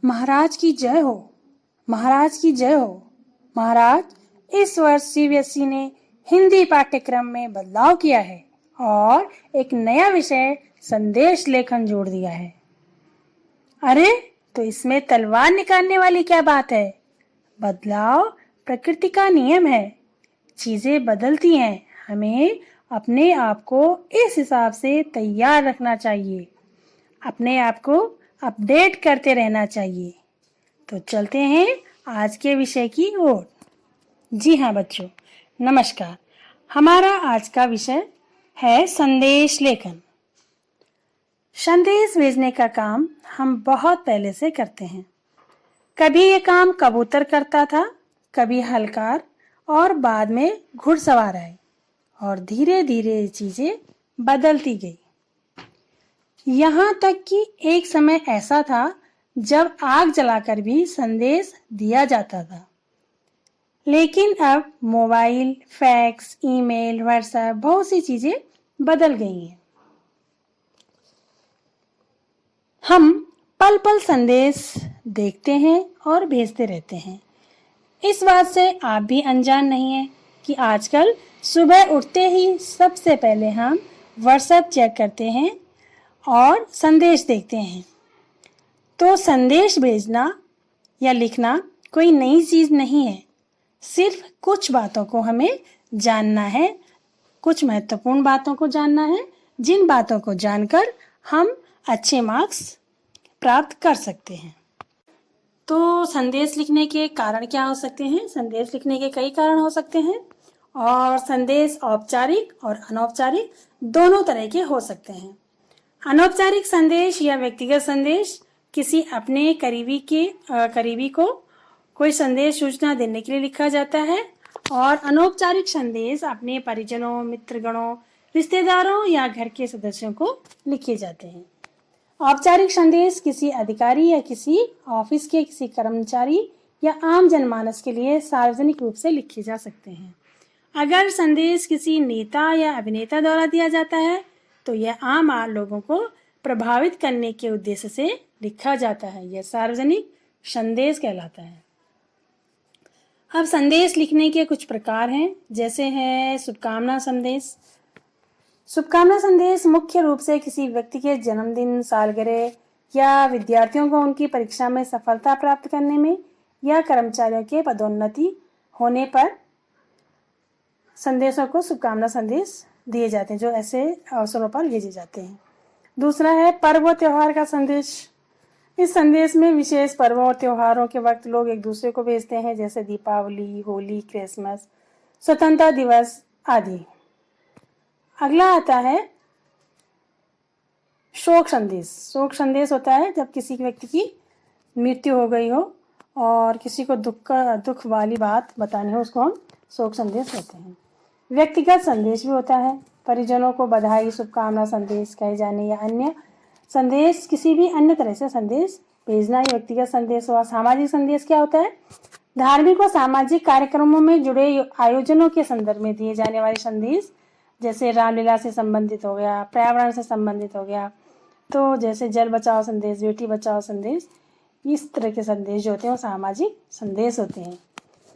महाराज की जय हो, महाराज की जय हो। महाराज, इस वर्ष सीबीएसई ने हिंदी पाठ्यक्रम में बदलाव किया है और एक नया विषय संदेश लेखन जोड़ दिया है। अरे, तो इसमें तलवार निकालने वाली क्या बात है? बदलाव प्रकृति का नियम है। चीजें बदलती हैं, हमें अपने आप को इस हिसाब से तैयार रखना चाहिए, अपने आप को अपडेट करते रहना चाहिए। तो चलते हैं आज के विषय की ओर। जी हाँ बच्चों, नमस्कार। हमारा आज का विषय है संदेश लेखन। संदेश भेजने का काम हम बहुत पहले से करते हैं। कभी ये काम कबूतर करता था, कभी हलकार और बाद में घुड़सवार आए और धीरे धीरे ये चीजें बदलती गई। यहाँ तक कि एक समय ऐसा था जब आग जलाकर भी संदेश दिया जाता था। लेकिन अब मोबाइल, फैक्स, ईमेल, व्हाट्सएप, बहुत सी चीजें बदल गई हैं। हम पल पल संदेश देखते हैं और भेजते रहते हैं। इस बात से आप भी अनजान नहीं हैं कि आजकल सुबह उठते ही सबसे पहले हम व्हाट्सएप चेक करते हैं और संदेश देखते हैं। तो संदेश भेजना या लिखना कोई नई चीज नहीं है। सिर्फ कुछ बातों को हमें जानना है, कुछ महत्वपूर्ण बातों को जानना है, जिन बातों को जानकर हम अच्छे मार्क्स प्राप्त कर सकते हैं। तो संदेश लिखने के कारण क्या हो सकते हैं? संदेश लिखने के कई कारण हो सकते हैं और संदेश औपचारिक और अनौपचारिक दोनों तरह के हो सकते हैं। अनौपचारिक संदेश या व्यक्तिगत संदेश किसी अपने करीबी को कोई संदेश सूचना देने के लिए लिखा जाता है और अनौपचारिक संदेश अपने परिजनों, मित्रगणों, रिश्तेदारों या घर के सदस्यों को लिखे जाते हैं। औपचारिक संदेश किसी अधिकारी या किसी ऑफिस के किसी कर्मचारी या आम जनमानस के लिए सार्वजनिक रूप से लिखे जा सकते हैं। अगर संदेश किसी नेता या अभिनेता द्वारा दिया जाता है तो यह आम लोगों को प्रभावित करने के उद्देश्य से लिखा जाता है। यह सार्वजनिक संदेश कहलाता है। अब संदेश लिखने के कुछ प्रकार हैं, जैसे है शुभकामना संदेश। शुभकामना संदेश मुख्य रूप से किसी व्यक्ति के जन्मदिन, सालगिरह या विद्यार्थियों को उनकी परीक्षा में सफलता प्राप्त करने में या कर्मचारियों के पदोन्नति होने पर संदेशों को शुभकामना संदेश दिए जाते हैं, जो ऐसे अवसरों पर भेजे जाते हैं। दूसरा है पर्व और त्योहार का संदेश। इस संदेश में विशेष पर्वों और त्योहारों के वक्त लोग एक दूसरे को भेजते हैं, जैसे दीपावली, होली, क्रिसमस, स्वतंत्रता दिवस आदि। अगला आता है शोक संदेश। शोक संदेश होता है जब किसी व्यक्ति की मृत्यु हो गई हो और किसी को दुख वाली बात बतानी हो, उसको हम शोक संदेश कहते हैं। व्यक्तिगत संदेश भी होता है। परिजनों को बधाई, शुभकामना संदेश कहे जाने या अन्य संदेश, किसी भी अन्य तरह से संदेश भेजना ही व्यक्तिगत संदेश हुआ। सामाजिक संदेश क्या होता है? धार्मिक और सामाजिक कार्यक्रमों में जुड़े आयोजनों के संदर्भ में दिए जाने वाले संदेश, जैसे रामलीला से संबंधित हो गया, पर्यावरण से संबंधित हो गया, तो जैसे जल बचाओ संदेश, बेटी बचाओ संदेश, इस तरह के संदेश जो होते हैं वो सामाजिक संदेश होते हैं।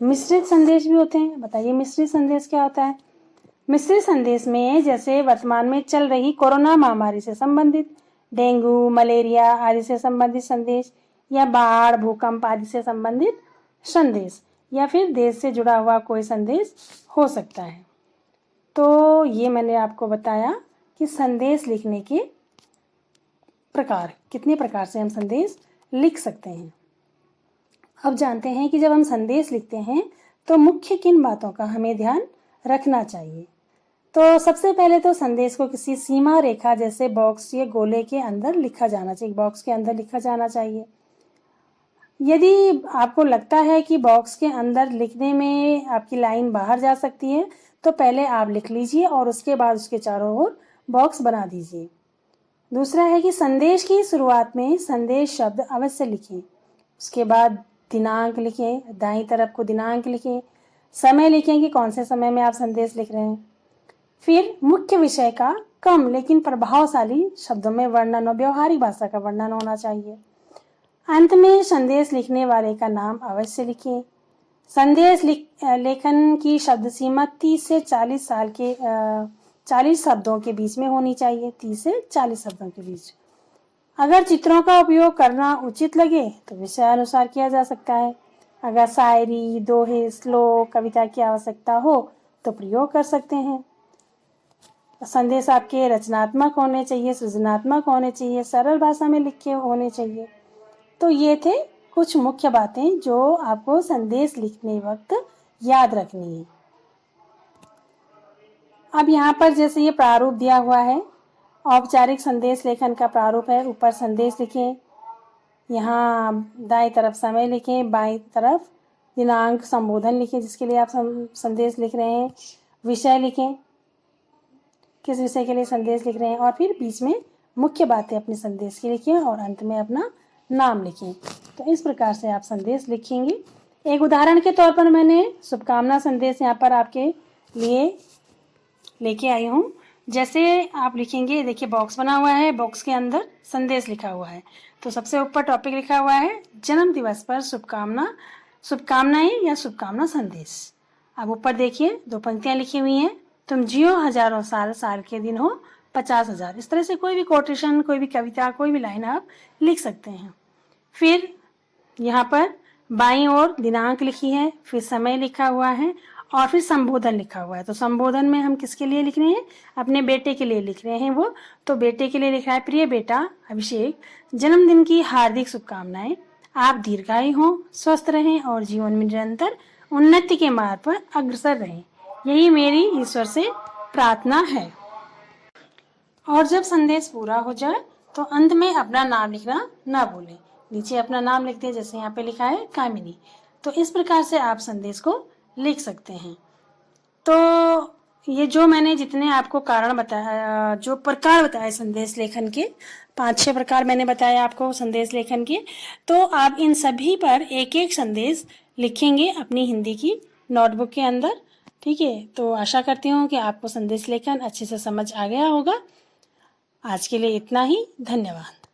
मिश्रित संदेश भी होते हैं। बताइए मिश्रित संदेश क्या होता है? मिश्रित संदेश में जैसे वर्तमान में चल रही कोरोना महामारी से संबंधित, डेंगू, मलेरिया आदि से संबंधित संदेश, या बाढ़, भूकंप आदि से संबंधित संदेश, या फिर देश से जुड़ा हुआ कोई संदेश हो सकता है। तो ये मैंने आपको बताया कि संदेश लिखने के प्रकार, कितने प्रकार से हम संदेश लिख सकते हैं। अब जानते हैं कि जब हम संदेश लिखते हैं तो मुख्य किन बातों का हमें ध्यान रखना चाहिए। तो सबसे पहले तो संदेश को किसी सीमा रेखा जैसे बॉक्स या गोले के अंदर लिखा जाना चाहिए। बॉक्स के अंदर लिखा जाना चाहिए। यदि आपको लगता है कि बॉक्स के अंदर लिखने में आपकी लाइन बाहर जा सकती है तो पहले आप लिख लीजिए और उसके बाद उसके चारों ओर बॉक्स बना दीजिए। दूसरा है कि संदेश की शुरुआत में संदेश शब्द अवश्य लिखें। उसके बाद दिनांक लिखें, दाईं तरफ को दिनांक लिखें, समय लिखें कि कौन से समय में आप संदेश लिख रहे हैं। फिर मुख्य विषय का कम लेकिन प्रभावशाली शब्दों में वर्णन और व्यवहारिक भाषा का वर्णन होना चाहिए। अंत में संदेश लिखने वाले का नाम अवश्य लिखें। संदेश लेखन की शब्द सीमा 30 से 40 साल के 40 शब्दों के बीच में होनी चाहिए। 30 से 40 शब्दों के बीच। अगर चित्रों का उपयोग करना उचित लगे तो विषय अनुसार किया जा सकता है। अगर शायरी, दोहे, श्लोक, कविता की आवश्यकता हो तो प्रयोग कर सकते हैं। संदेश आपके रचनात्मक होने चाहिए, सृजनात्मक होने चाहिए, सरल भाषा में लिखे होने चाहिए। तो ये थे कुछ मुख्य बातें जो आपको संदेश लिखने वक्त याद रखनी है। अब यहाँ पर जैसे ये प्रारूप दिया हुआ है, औपचारिक संदेश लेखन का प्रारूप है। ऊपर संदेश लिखें, यहाँ दाएं तरफ समय लिखें, बाईं तरफ दिनांक, संबोधन लिखें जिसके लिए आप संदेश लिख रहे हैं, विषय लिखें, किस विषय के लिए संदेश लिख रहे हैं, और फिर बीच में मुख्य बातें अपने संदेश की लिखें और अंत में अपना नाम लिखें। तो इस प्रकार से आप संदेश लिखेंगे। एक उदाहरण के तौर पर मैंने शुभकामना संदेश यहाँ पर आपके लिए लेके आई हूँ। जैसे आप लिखेंगे, देखिए बॉक्स बना हुआ है, बॉक्स के अंदर संदेश लिखा हुआ है। तो सबसे ऊपर टॉपिक लिखा हुआ है जन्म दिवस पर शुभकामनाएं या शुभकामना संदेश। अब ऊपर देखिए 2 पंक्तियां लिखी हुई हैं, तुम जियो हजारों साल, साल के दिन हो 50,000। इस तरह से कोई भी कोटेशन, कोई भी कविता, कोई भी लाइन आप लिख सकते हैं। फिर यहाँ पर बाईं ओर दिनांक लिखी है, फिर समय लिखा हुआ है और फिर संबोधन लिखा हुआ है। तो संबोधन में हम किसके लिए लिख रहे हैं? अपने बेटे के लिए लिख रहे हैं वो। तो बेटे के लिए लिख रहा है, प्रिय बेटा अभिषेक, जन्मदिन की हार्दिक शुभकामनाएं। आप दीर्घायु हों, स्वस्थ रहें और जीवन में निरंतर उन्नति के मार्ग पर अग्रसर रहें, यही मेरी ईश्वर से प्रार्थना है। और जब संदेश पूरा हो जाए तो अंत में अपना नाम लिखना ना भूलें। नीचे अपना नाम लिख दें, जैसे यहाँ पे लिखा है कामिनी। तो इस प्रकार से आप संदेश को लिख सकते हैं। तो ये जो मैंने जितने आपको कारण बताया, जो प्रकार बताए संदेश लेखन के, 5-6 प्रकार मैंने बताया आपको संदेश लेखन के। तो आप इन सभी पर एक एक संदेश लिखेंगे अपनी हिंदी की नोटबुक के अंदर। ठीक है, तो आशा करती हूँ कि आपको संदेश लेखन अच्छे से समझ आ गया होगा। आज के लिए इतना ही, धन्यवाद।